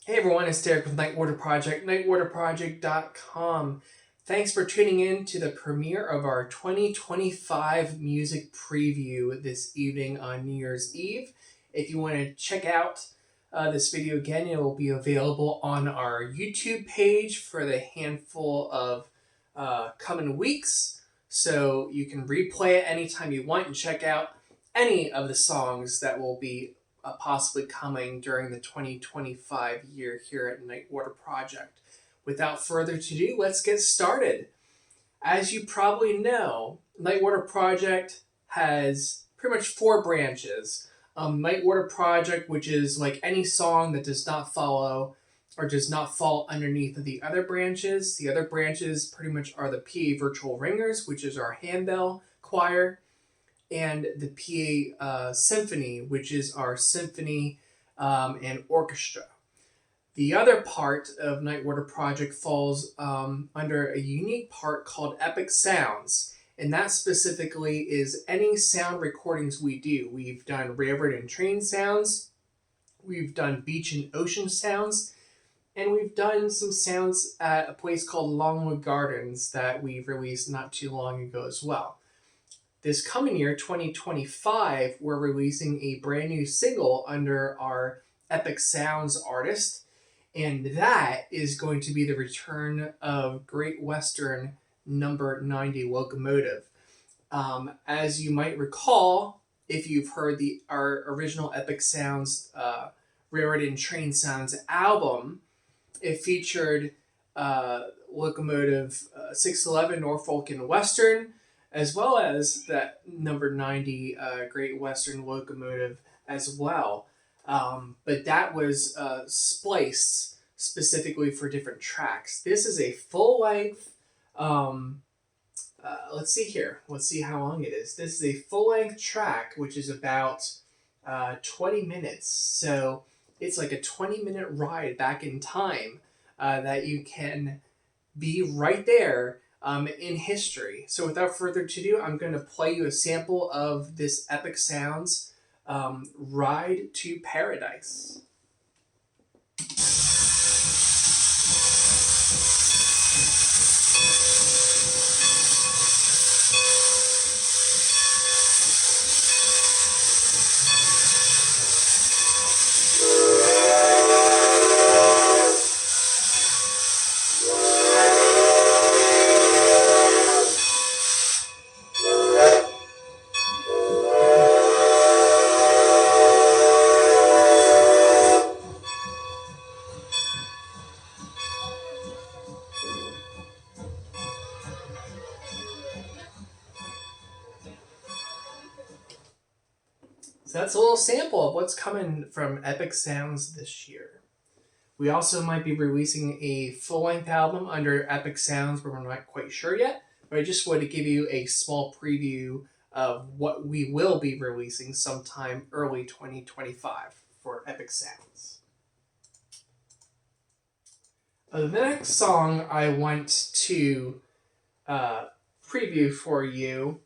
Hey everyone, it's Derek with Night Water Project, nightwaterproject.com. Thanks for tuning in to the premiere of our 2025 music preview this evening on New Year's Eve. If you want to check out this video again, it will be available on our YouTube page for the handful of coming weeks. So you can replay it anytime you want and check out any of the songs that will be possibly coming during the 2025 year here at Night Water Project. Without further ado, let's get started. As you probably know, Night Water Project has pretty much four branches. Night Water Project, which is like any song that does not follow or does not fall underneath of the other branches. The other branches pretty much are the PA Virtual Ringers, which is our handbell choir, and the PA Symphony, which is our symphony and orchestra. The other part of Night Water Project falls under a unique part called Epic Sounds, and that specifically is any sound recordings we do. We've done railroad and train sounds, we've done beach and ocean sounds, and we've done some sounds at a place called Longwood Gardens that we've released not too long ago as well. This coming year, 2025, we're releasing a brand new single under our Epic Sounds artist, and that is going to be the return of Great Western number 90 Locomotive. As you might recall, if you've heard our original Epic Sounds Railroad and Train Sounds album, it featured Locomotive 611 Norfolk and Western, as well as that number 90 Great Western Locomotive as well. But that was spliced specifically for different tracks. This is a full-length, let's see here. Let's see how long it is. This is a full-length track, which is about 20 minutes. So it's like a 20-minute ride back in time that you can be right there in history. So without further ado, I'm going to play you a sample of this Epic Sounds Ride to Paradise. So that's a little sample of what's coming from Epic Sounds this year. We also might be releasing a full-length album under Epic Sounds, but we're not quite sure yet. But I just wanted to give you a small preview of what we will be releasing sometime early 2025 for Epic Sounds. The next song I want to preview for you,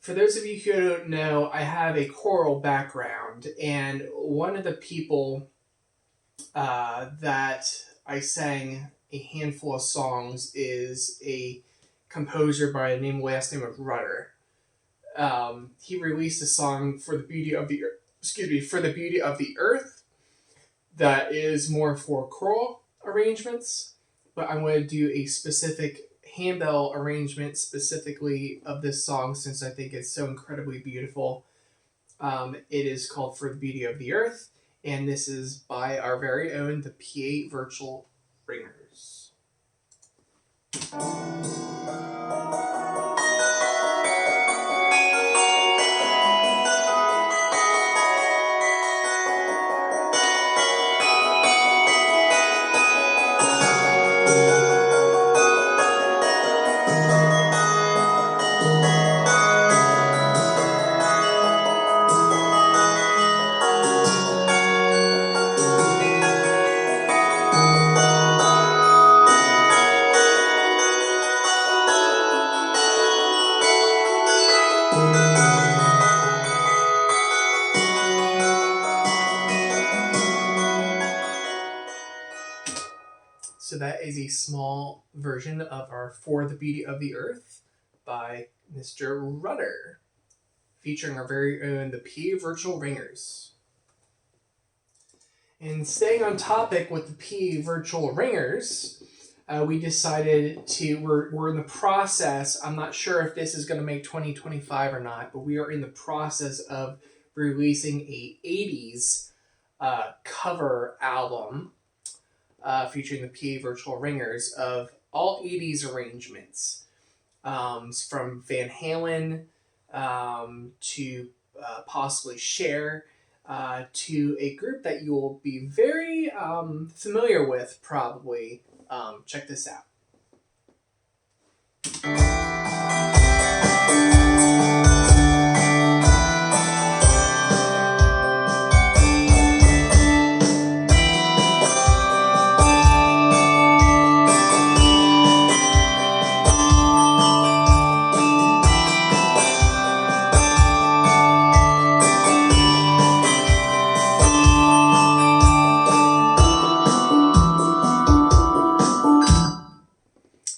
for those of you who don't know, I have a choral background, and one of the people that I sang a handful of songs is a composer by the last name of Rutter. He released a song for the beauty of the earth that is more for choral arrangements, but I'm going to do a specific handbell arrangement specifically of this song since I think it's so incredibly beautiful. It is called For the Beauty of the Earth, and this is by our very own the PA Virtual Ringers. So that is a small version of our For the Beauty of the Earth by Mr. Rutter, featuring our very own the PA Virtual Ringers. And staying on topic with the PA Virtual Ringers, we decided we're in the process, I'm not sure if this is going to make 2025 or not, but we are in the process of releasing a 80s cover album featuring the PA Virtual Ringers of all 80s arrangements, from Van Halen to possibly Cher, to a group that you will be very familiar with probably. Check this out.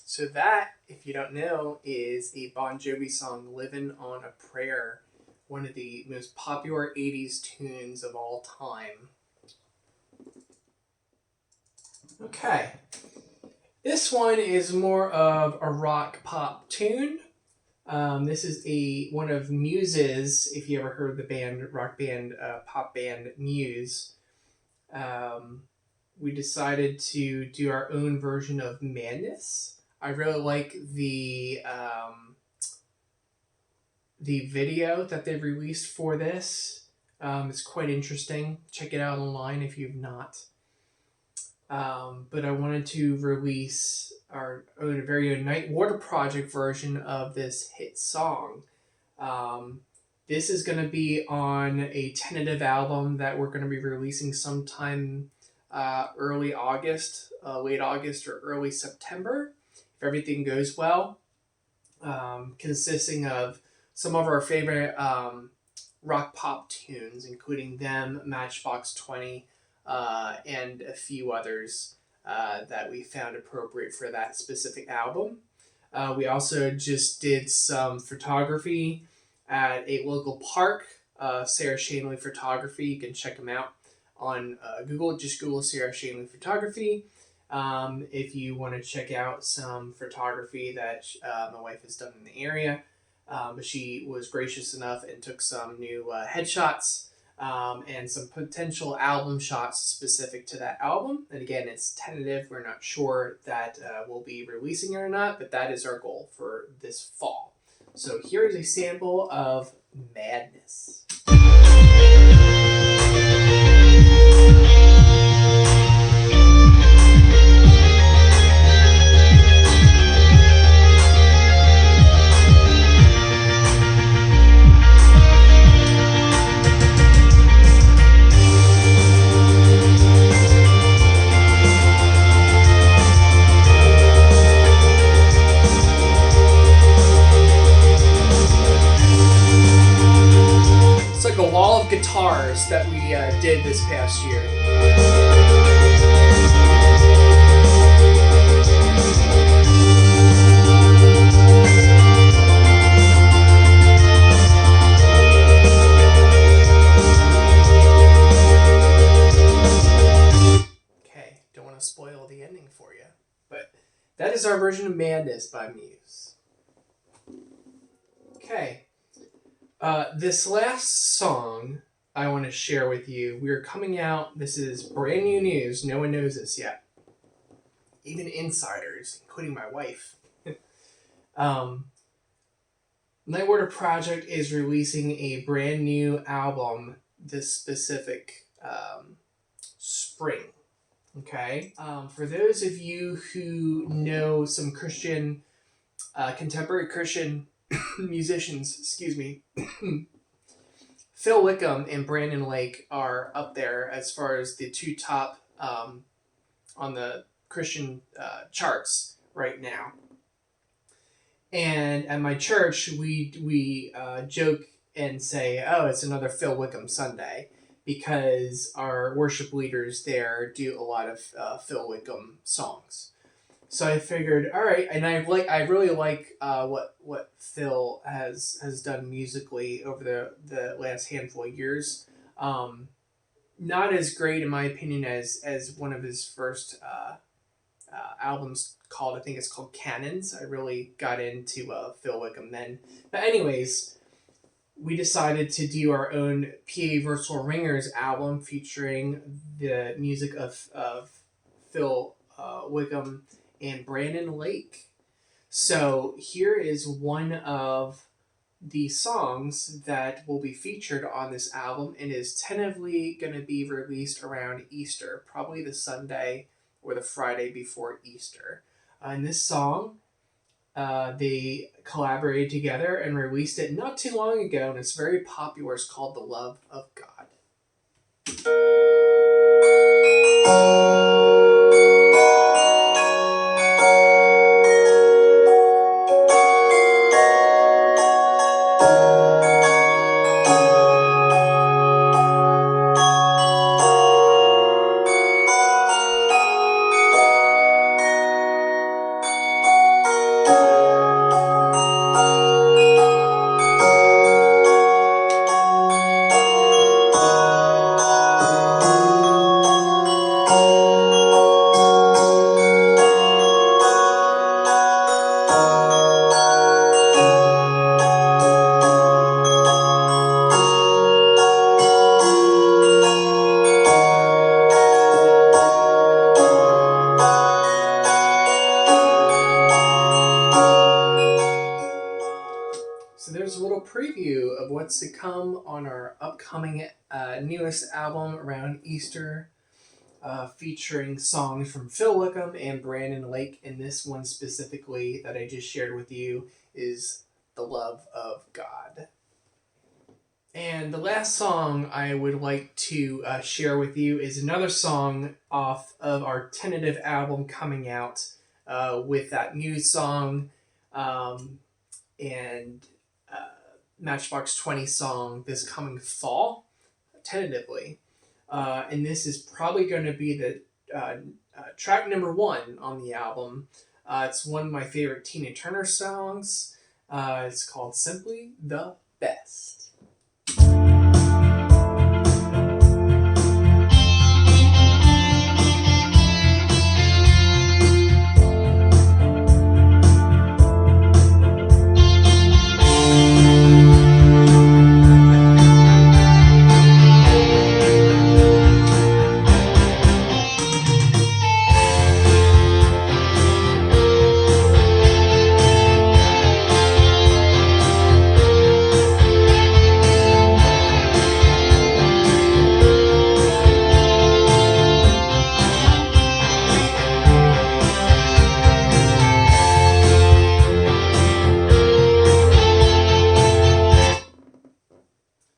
So that, if you don't know, is a Bon Jovi song, Livin' on a Prayer, one of the most popular 80s tunes of all time. Okay. This one is more of a rock pop tune. This is one of Muse's, if you ever heard the band, rock band, pop band Muse. We decided to do our own version of Madness. I really like the video that they've released for this. It's quite interesting. Check it out online if you've not. But I wanted to release our own very own Night Water Project version of this hit song. This is going to be on a tentative album that we're going to be releasing sometime early August, late August or early September, if everything goes well, consisting of some of our favorite rock pop tunes, including them, Matchbox 20, and a few others that we found appropriate for that specific album. We also just did some photography at a local park, Sarah Shanley Photography. You can check them out on Google. Just Google Sarah Shanley Photography. If you want to check out some photography that my wife has done in the area. But she was gracious enough and took some new headshots and some potential album shots specific to that album. And again, it's tentative. We're not sure that we'll be releasing it or not, but that is our goal for this fall. So here is a sample of Madness. Guitars that we did this past year. Okay, don't want to spoil the ending for you, but that is our version of Madness by Muse. Okay. This last song I want to share with you, we are coming out, this is brand new news, no one knows this yet. Even insiders, including my wife. Night Water Project is releasing a brand new album this specific spring. Okay? For those of you who know some Christian, contemporary Christian musicians, excuse me, Phil Wickham and Brandon Lake are up there as far as the two top on the Christian charts right now. And at my church, we joke and say, "Oh, it's another Phil Wickham Sunday," because our worship leaders there do a lot of Phil Wickham songs. So I figured, all right, and I really like what Phil has done musically over the last handful of years. Not as great in my opinion as one of his first albums called, I think it's called Cannons. I really got into Phil Wickham then. But anyways, we decided to do our own PA Virtual Ringers album featuring the music of Phil Wickham and Brandon Lake. So here is one of the songs that will be featured on this album and is tentatively going to be released around Easter, probably the Sunday or the Friday before Easter. And this song, they collaborated together and released it not too long ago, and it's very popular. It's called The Love of God. So there's a little preview of what's to come on our upcoming newest album around Easter, featuring songs from Phil Wickham and Brandon Lake. And this one specifically that I just shared with you is The Love of God. And the last song I would like to share with you is another song off of our tentative album coming out with that Muse song and Matchbox 20 song this coming fall, tentatively. And this is probably going to be the track number 1 on the album. It's one of my favorite Tina Turner songs. It's called Simply the Best.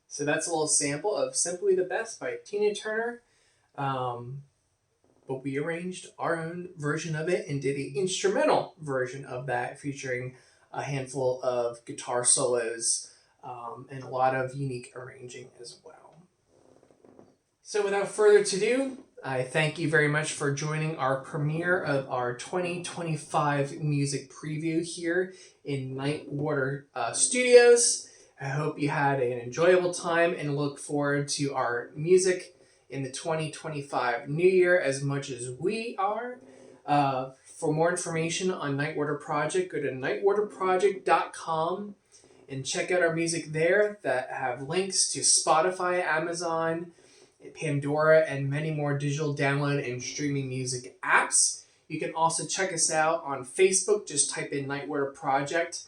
So that's a little sample of Simply the Best by Tina Turner. But we arranged our own version of it and did an instrumental version of that featuring a handful of guitar solos and a lot of unique arranging as well. So without further ado, I thank you very much for joining our premiere of our 2025 music preview here in Nightwater Studios. I hope you had an enjoyable time and look forward to our music in the 2025 new year as much as we are. For more information on Nightwater Project, go to nightwaterproject.com and check out our music there that have links to Spotify, Amazon, Pandora, and many more digital download and streaming music apps. You can also check us out on Facebook. Just type in Nightwater Project.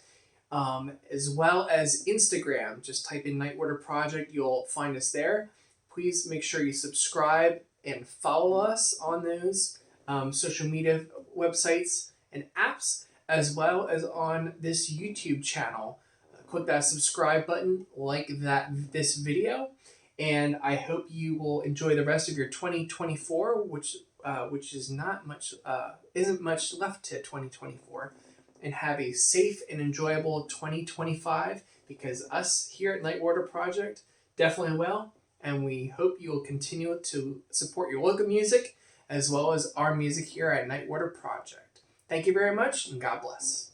As well as Instagram. Just type in Nightwater Project. You'll find us there. Please make sure you subscribe and follow us on those social media websites and apps, as well as on this YouTube channel. Click that subscribe button, like this video, and I hope you will enjoy the rest of your 2024, which is not much, isn't much left to 2024. And have a safe and enjoyable 2025, because us here at Nightwater Project definitely will, and we hope you will continue to support your local music as well as our music here at Nightwater Project. Thank you very much, and God bless.